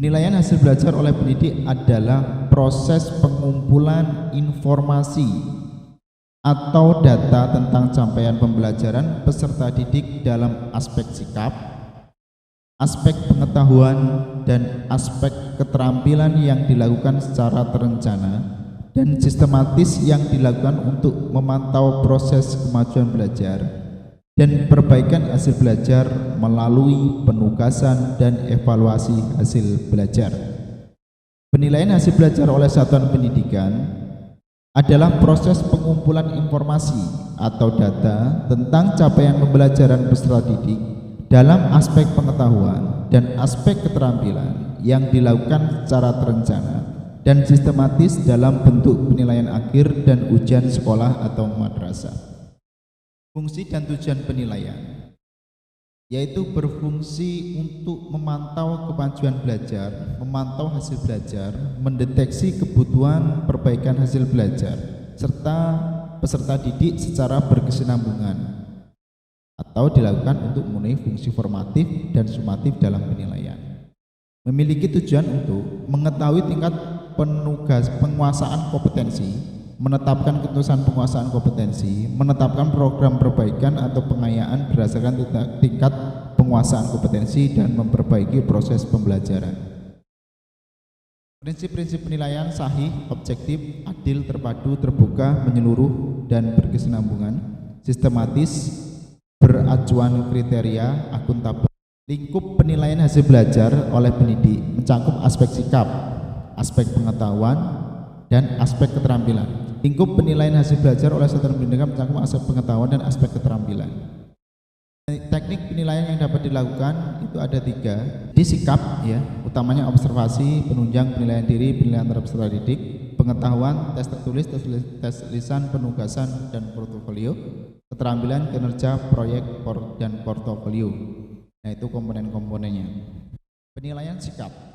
Penilaian hasil belajar oleh pendidik adalah proses pengumpulan informasi atau data tentang capaian pembelajaran peserta didik dalam aspek sikap, aspek pengetahuan, dan aspek keterampilan yang dilakukan secara terencana dan sistematis yang dilakukan untuk memantau proses kemajuan belajar dan perbaikan hasil belajar melalui penugasan dan evaluasi hasil belajar. Penilaian hasil belajar oleh satuan pendidikan adalah proses pengumpulan informasi atau data tentang capaian pembelajaran peserta didik dalam aspek pengetahuan dan aspek keterampilan yang dilakukan secara terencana dan sistematis dalam bentuk penilaian akhir dan ujian sekolah atau madrasah. Fungsi dan tujuan penilaian yaitu berfungsi untuk memantau kemajuan belajar, memantau hasil belajar, mendeteksi kebutuhan perbaikan hasil belajar, serta peserta didik secara berkesinambungan atau dilakukan untuk memenuhi fungsi formatif dan sumatif dalam penilaian. Memiliki tujuan untuk mengetahui tingkat penguasaan kompetensi, menetapkan keputusan penguasaan kompetensi, menetapkan program perbaikan atau pengayaan berdasarkan tingkat penguasaan kompetensi, dan memperbaiki proses pembelajaran. Prinsip-prinsip penilaian sahih, objektif, adil, terpadu, terbuka, menyeluruh, dan berkesinambungan, sistematis, beracuan kriteria, akuntabel. Lingkup penilaian hasil belajar oleh pendidik mencakup aspek sikap, aspek pengetahuan, dan aspek keterampilan. Lingkup penilaian hasil belajar oleh satuan pendidikan mencakup aspek pengetahuan dan aspek keterampilan. Teknik penilaian yang dapat dilakukan itu ada 3. Di sikap, ya, utamanya observasi, penunjang, penilaian diri, penilaian terhadap peserta didik, pengetahuan, tes tertulis, tes lisan, penugasan, dan portofolio, keterampilan, kinerja, proyek, dan portofolio. Nah, itu komponen-komponennya. Penilaian sikap.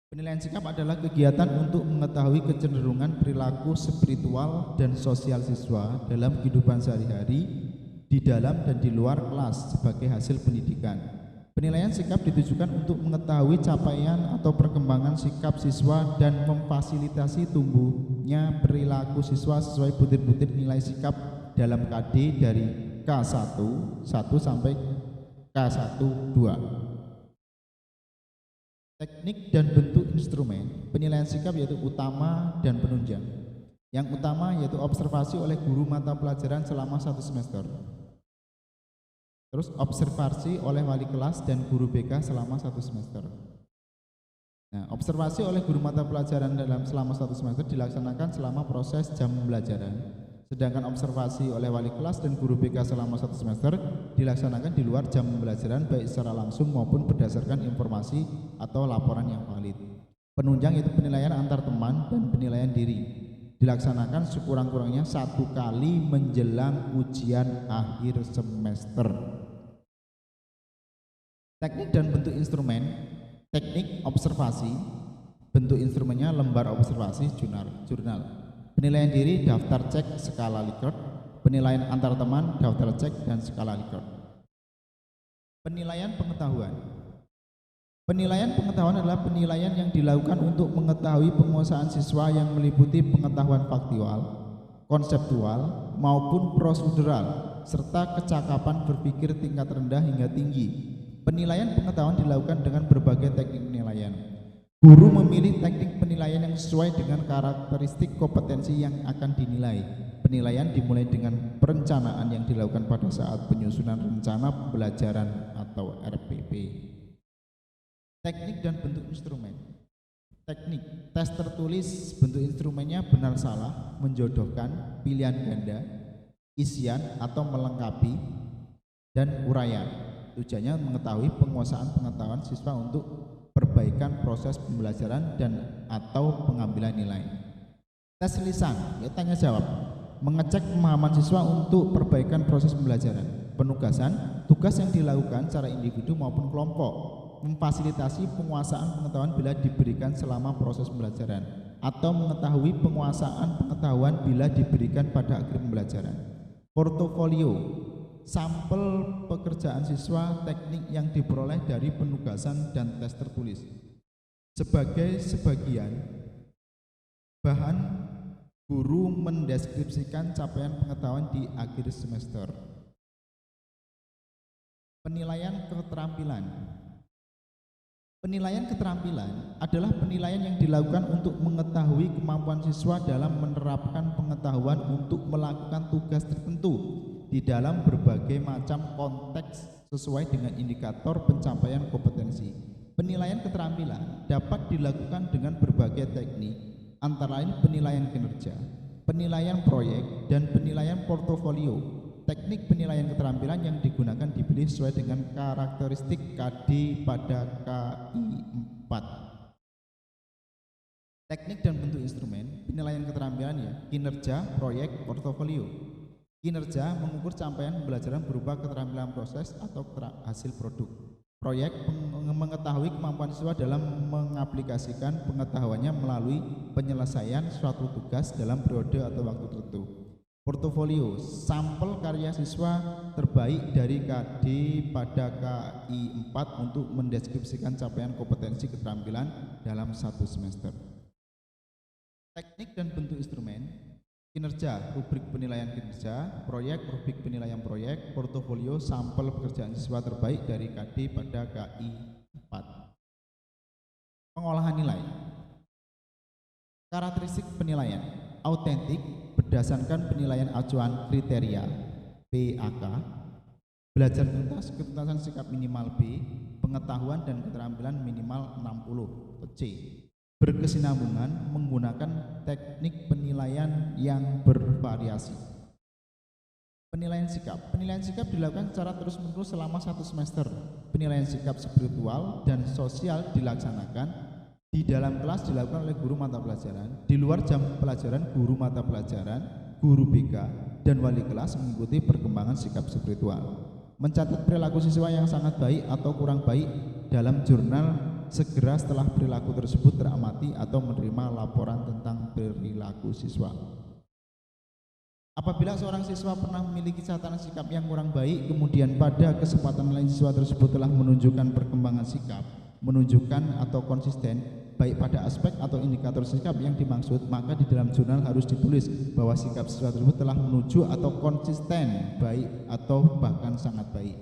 Penilaian sikap adalah kegiatan untuk mengetahui kecenderungan perilaku spiritual dan sosial siswa dalam kehidupan sehari-hari di dalam dan di luar kelas sebagai hasil pendidikan. Penilaian sikap ditujukan untuk mengetahui capaian atau perkembangan sikap siswa dan memfasilitasi tumbuhnya perilaku siswa sesuai butir-butir nilai sikap dalam KD dari K1 sampai K1 2. Teknik dan bentuk instrumen penilaian sikap yaitu utama dan penunjang. Yang utama yaitu observasi oleh guru mata pelajaran selama 1 semester. Terus observasi oleh wali kelas dan guru BK selama 1 semester. Nah, observasi oleh guru mata pelajaran selama 1 semester dilaksanakan selama proses jam pembelajaran. Sedangkan observasi oleh wali kelas dan guru BK selama 1 semester dilaksanakan di luar jam pembelajaran baik secara langsung maupun berdasarkan informasi atau laporan yang valid. Penunjang itu penilaian antar teman dan penilaian diri. Dilaksanakan sekurang-kurangnya 1 kali menjelang ujian akhir semester. Teknik dan bentuk instrumen. Teknik observasi, bentuk instrumennya lembar observasi, jurnal. Penilaian diri, daftar cek, skala Likert. Penilaian antar teman, daftar cek, dan skala Likert. Penilaian pengetahuan. Penilaian pengetahuan adalah penilaian yang dilakukan untuk mengetahui penguasaan siswa yang meliputi pengetahuan faktual, konseptual, maupun prosedural, serta kecakapan berpikir tingkat rendah hingga tinggi. Penilaian pengetahuan dilakukan dengan berbagai teknik penilaian. Guru memilih teknik penilaian yang sesuai dengan karakteristik kompetensi yang akan dinilai. Penilaian dimulai dengan perencanaan yang dilakukan pada saat penyusunan rencana pembelajaran atau RPP. Teknik dan bentuk instrumen. Teknik, tes tertulis, bentuk instrumennya benar salah, menjodohkan, pilihan ganda, isian atau melengkapi, dan uraian. Tujuannya mengetahui penguasaan pengetahuan siswa untuk perbaikan proses pembelajaran dan atau pengambilan nilai. Tes lisan, ya, tanya jawab, mengecek pemahaman siswa untuk perbaikan proses pembelajaran. Penugasan, tugas yang dilakukan secara individu maupun kelompok, memfasilitasi penguasaan pengetahuan bila diberikan selama proses pembelajaran, atau mengetahui penguasaan pengetahuan bila diberikan pada akhir pembelajaran. Portofolio, sampel pekerjaan siswa teknik yang diperoleh dari penugasan dan tes tertulis. Sebagai sebagian bahan, guru mendeskripsikan capaian pengetahuan di akhir semester. Penilaian keterampilan. Penilaian keterampilan adalah penilaian yang dilakukan untuk mengetahui kemampuan siswa dalam menerapkan pengetahuan untuk melakukan tugas tertentu di dalam berbagai macam konteks sesuai dengan indikator pencapaian kompetensi. Penilaian keterampilan dapat dilakukan dengan berbagai teknik, antara lain penilaian kinerja, penilaian proyek, dan penilaian portofolio. Teknik penilaian keterampilan yang digunakan dipilih sesuai dengan karakteristik KD pada KI 4. Teknik dan bentuk instrumen penilaian keterampilan ya, kinerja, proyek, portofolio. Kinerja mengukur capaian pembelajaran berupa keterampilan proses atau hasil produk. Proyek mengetahui kemampuan siswa dalam mengaplikasikan pengetahuannya melalui penyelesaian suatu tugas dalam periode atau waktu tertentu. Portofolio, sampel karya siswa terbaik dari KD pada KI 4 untuk mendeskripsikan capaian kompetensi keterampilan dalam satu semester. Teknik dan bentuk instrumen kinerja, rubrik penilaian kinerja, proyek, rubrik penilaian proyek, portofolio, sampel pekerjaan siswa terbaik dari KD pada KI 4. Pengolahan nilai. Karakteristik penilaian autentik berdasarkan penilaian acuan kriteria PAK, belajar tuntas, ketuntasan sikap minimal B, pengetahuan dan keterampilan minimal 60 C. Berkesinambungan menggunakan teknik penilaian yang bervariasi. Penilaian sikap dilakukan secara terus-menerus selama satu semester. Penilaian sikap spiritual dan sosial dilaksanakan di dalam kelas dilakukan oleh guru mata pelajaran, di luar jam pelajaran guru mata pelajaran, guru BK, dan wali kelas mengikuti perkembangan sikap spiritual. Mencatat perilaku siswa yang sangat baik atau kurang baik dalam jurnal segera setelah perilaku tersebut teramati atau menerima laporan tentang perilaku siswa. Apabila seorang siswa pernah memiliki catatan sikap yang kurang baik, kemudian pada kesempatan lain siswa tersebut telah menunjukkan perkembangan sikap, menunjukkan atau konsisten baik pada aspek atau indikator sikap yang dimaksud, maka di dalam jurnal harus ditulis bahwa sikap siswa tersebut telah menuju atau konsisten baik atau bahkan sangat baik.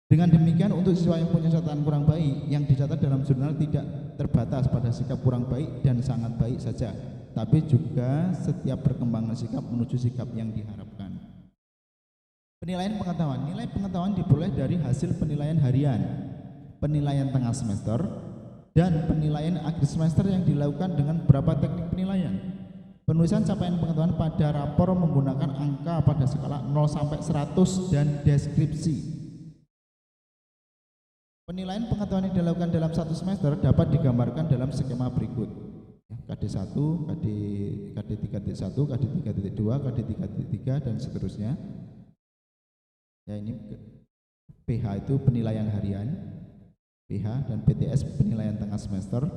Dengan demikian, untuk siswa yang punya catatan kurang baik, yang dicatat dalam jurnal tidak terbatas pada sikap kurang baik dan sangat baik saja, tapi juga setiap perkembangan sikap menuju sikap yang diharapkan. Penilaian pengetahuan. Nilai pengetahuan diperoleh dari hasil penilaian harian, penilaian tengah semester, dan penilaian akhir semester yang dilakukan dengan beberapa teknik penilaian. Penulisan capaian pengetahuan pada rapor menggunakan angka pada skala 0 sampai 100 dan deskripsi. Penilaian pengetahuan yang dilakukan dalam satu semester dapat digambarkan dalam skema berikut. KD1, KD 3.1, KD 3.2, KD 3.3 dan seterusnya. Ya, ini PH itu penilaian harian, PH, dan PTS penilaian tengah semester.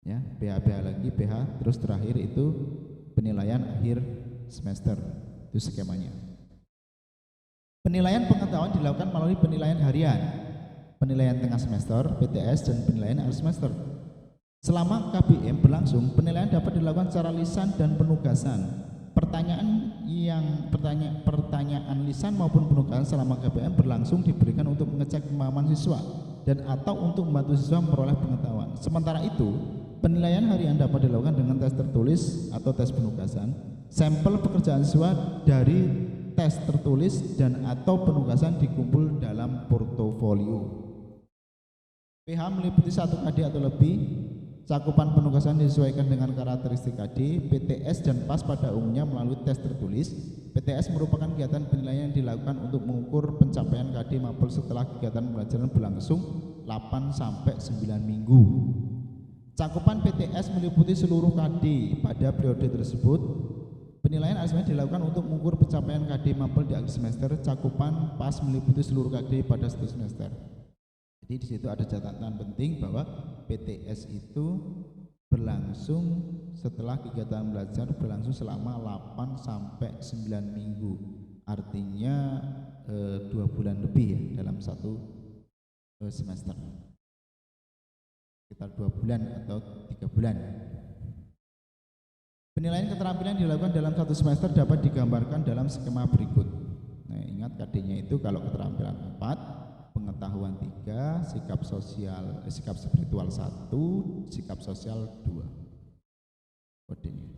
Ya, PH lagi, PH, terus terakhir itu penilaian akhir semester. Itu skemanya. Penilaian pengetahuan dilakukan melalui penilaian harian, penilaian tengah semester, PTS, dan penilaian akhir semester. Selama KBM berlangsung, penilaian dapat dilakukan secara lisan dan penugasan. Pertanyaan lisan maupun penugasan selama KBM berlangsung diberikan untuk mengecek pemahaman siswa dan atau untuk membantu siswa memperoleh pengetahuan. Sementara itu, penilaian harian dapat dilakukan dengan tes tertulis atau tes penugasan. Sampel pekerjaan siswa dari tes tertulis dan atau penugasan dikumpul dalam portofolio. PH meliputi 1 KD atau lebih. Cakupan penugasan disesuaikan dengan karakteristik KD. PTS dan PAS pada umumnya melalui tes tertulis. PTS merupakan kegiatan penilaian yang dilakukan untuk mengukur pencapaian KD mapel setelah kegiatan pembelajaran berlangsung 8 sampai 9 minggu. Cakupan PTS meliputi seluruh KD pada periode tersebut. Penilaian akhir semester dilakukan untuk mengukur pencapaian KD mapel di akhir semester. Cakupan PAS meliputi seluruh KD pada satu semester. Jadi di situ ada catatan penting bahwa PTS itu berlangsung setelah kegiatan belajar berlangsung selama 8 sampai 9 minggu artinya 2 bulan lebih ya dalam satu semester, sekitar 2 bulan atau 3 bulan. Penilaian keterampilan dilakukan dalam satu semester dapat digambarkan dalam skema berikut. Nah, ingat KD-nya itu kalau keterampilan 4, pengetahuan 3, sikap spiritual 1, sikap sosial 2. Kodenya.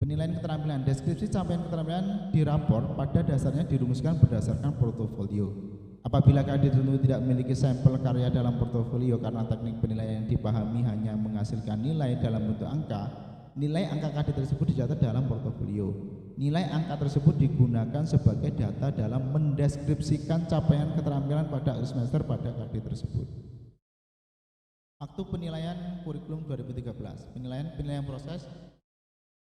Penilaian keterampilan, deskripsi capaian keterampilan di rapor pada dasarnya dirumuskan berdasarkan portofolio. Apabila KD tertentu tidak memiliki sampel karya dalam portofolio karena teknik penilaian yang dipahami hanya menghasilkan nilai dalam bentuk angka, nilai angka KD tersebut dicatat dalam portofolio. Nilai angka tersebut digunakan sebagai data dalam mendeskripsikan capaian keterampilan pada akhir semester pada KD tersebut. Waktu penilaian kurikulum 2013. Penilaian proses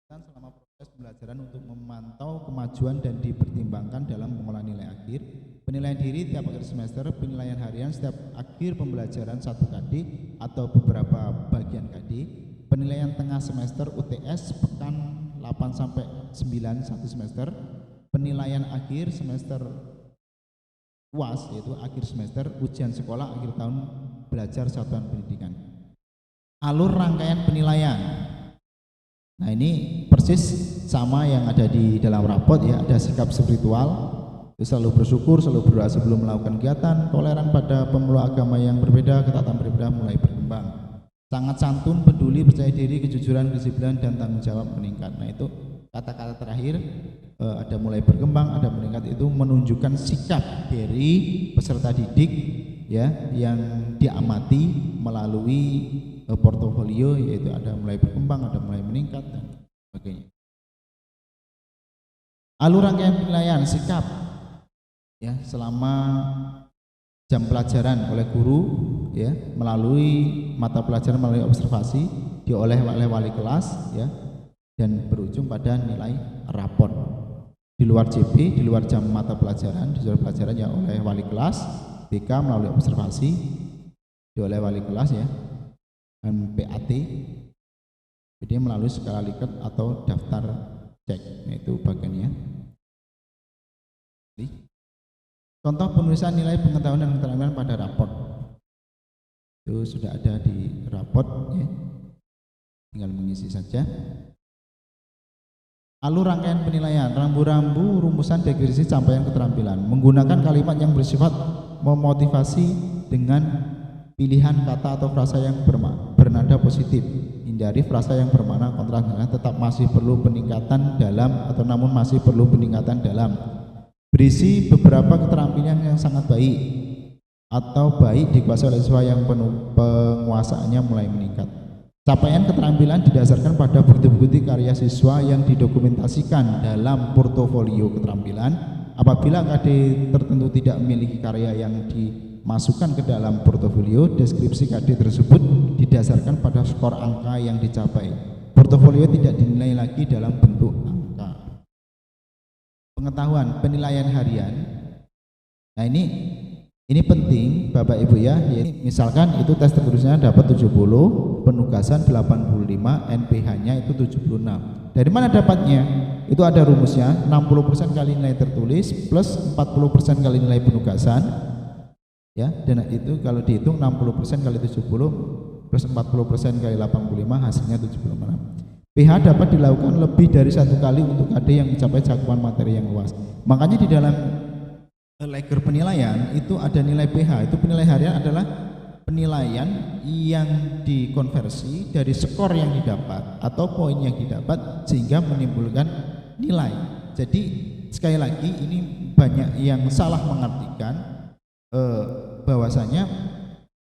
selama proses pembelajaran untuk memantau kemajuan dan dipertimbangkan dalam pengolahan nilai akhir. Penilaian diri tiap akhir semester, penilaian harian setiap akhir pembelajaran 1 KD atau beberapa bagian KD. Penilaian tengah semester UTS pekan 8 sampai 9 satu semester. Penilaian akhir semester UAS yaitu akhir semester, ujian sekolah akhir tahun belajar satuan pendidikan. Alur rangkaian penilaian. Nah, ini persis sama yang ada di dalam rapot ya, ada sikap spiritual, selalu bersyukur, selalu berdoa sebelum melakukan kegiatan, toleran pada pemeluk agama yang berbeda, ketaatan beribadah mulai berkembang. Sangat santun, peduli, percaya diri, kejujuran, kedisiplinan, dan tanggung jawab meningkat. Nah, itu kata-kata terakhir, ada mulai berkembang, ada meningkat, itu menunjukkan sikap dari peserta didik ya yang diamati melalui portofolio, yaitu ada mulai berkembang, ada mulai meningkat, dan sebagainya. Alur rangkaian penilaian sikap ya selama jam pelajaran oleh guru ya, melalui mata pelajaran, melalui observasi, diolah oleh wali kelas ya, dan berujung pada nilai rapor. Di luar JP, di luar jam mata pelajaran, di luar pelajaran ya oleh wali kelas, BK melalui observasi, diolah wali kelas ya, dan PAT, jadi melalui skala Likert atau daftar cek. Nah, itu bagiannya. Contoh penulisan nilai pengetahuan dan keterampilan pada raport. Itu sudah ada di raport ya. Tinggal mengisi saja. Alur rangkaian penilaian, rambu-rambu rumusan deskripsi capaian keterampilan, menggunakan kalimat yang bersifat memotivasi dengan pilihan kata atau frasa yang bernada positif. Hindari frasa yang bermakna kontras, tetap masih perlu peningkatan dalam atau namun masih perlu peningkatan dalam. Berisi beberapa keterampilan yang sangat baik atau baik dikuasai oleh siswa yang penguasaannya mulai meningkat. Capaian keterampilan didasarkan pada bukti-bukti karya siswa yang didokumentasikan dalam portofolio keterampilan. Apabila KD tertentu tidak memiliki karya yang dimasukkan ke dalam portofolio, deskripsi KD tersebut didasarkan pada skor angka yang dicapai. Portofolio tidak dinilai lagi dalam bentuk angka. Pengetahuan penilaian harian. Nah, ini penting Bapak Ibu ya, yaitu misalkan itu tes tertulisnya dapat 70, penugasan 85, NPH-nya itu 76. Dari mana dapatnya? Itu ada rumusnya, 60% kali nilai tertulis plus 40% kali nilai penugasan. Ya, dan itu kalau dihitung 60% kali 70 plus 40% kali 85 hasilnya 76. PH dapat dilakukan lebih dari 1 kali untuk KD yang mencapai cakupan materi yang luas. Makanya di dalam Likert penilaian itu ada nilai PH, itu penilaian harian adalah penilaian yang dikonversi dari skor yang didapat atau poin yang didapat sehingga menimbulkan nilai. Jadi sekali lagi ini banyak yang salah mengartikan bahwasanya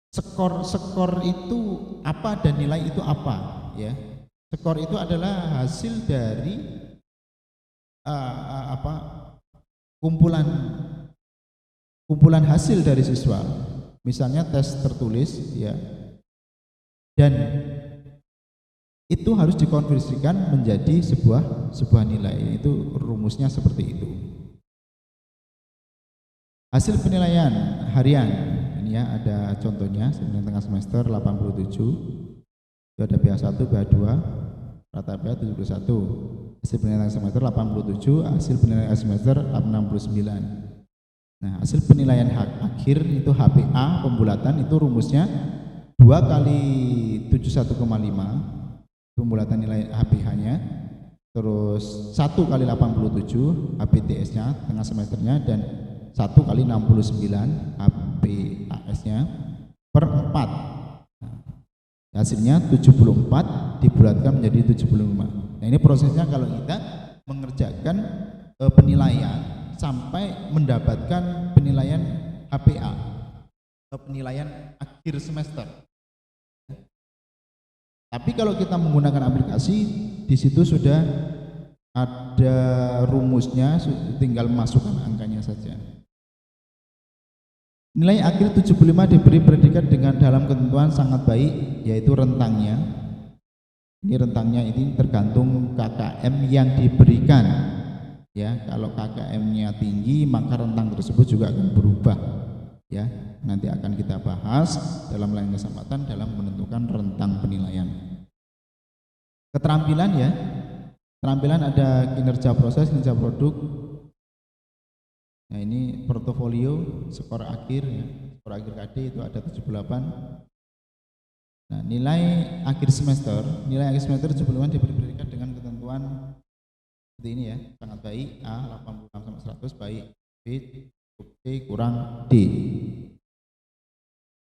skor itu apa dan nilai itu apa ya. Skor itu adalah hasil dari kumpulan hasil dari siswa, misalnya tes tertulis ya, dan itu harus dikonversikan menjadi sebuah nilai. Itu rumusnya seperti itu. Hasil penilaian harian ini ya, ada contohnya sebenarnya tengah semester 87, itu ada PH1, PH2, rata PH 71. Hasil penilaian semester 87, hasil penilaian semester 69. Nah, hasil penilaian akhir itu HPA pembulatan itu rumusnya 2 kali 71,5 pembulatan nilai HPH-nya, terus 1 kali 87 HPTS-nya tengah semesternya, dan 1 kali 69 HPAS-nya per 4. Nah, hasilnya 74 dibulatkan menjadi 75. Nah, ini prosesnya kalau kita mengerjakan penilaian sampai mendapatkan penilaian HPA atau penilaian akhir semester. Tapi kalau kita menggunakan aplikasi, di situ sudah ada rumusnya, tinggal masukkan angkanya saja. Nilai akhir 75 diberi predikat dengan dalam ketentuan sangat baik, yaitu rentangnya. Ini rentangnya ini tergantung KKM yang diberikan. Ya, kalau KKM-nya tinggi maka rentang tersebut juga akan berubah. Ya, nanti akan kita bahas dalam lain kesempatan dalam menentukan rentang penilaian. Keterampilan ya, keterampilan ada kinerja proses, kinerja produk. Nah, ini portofolio, skor akhir ya, skor akhir KD itu ada 78. Nah, nilai akhir semester 75 diberi predikat dengan ketentuan seperti ini ya, sangat baik A 86 sama 100, baik B cukup C kurang D.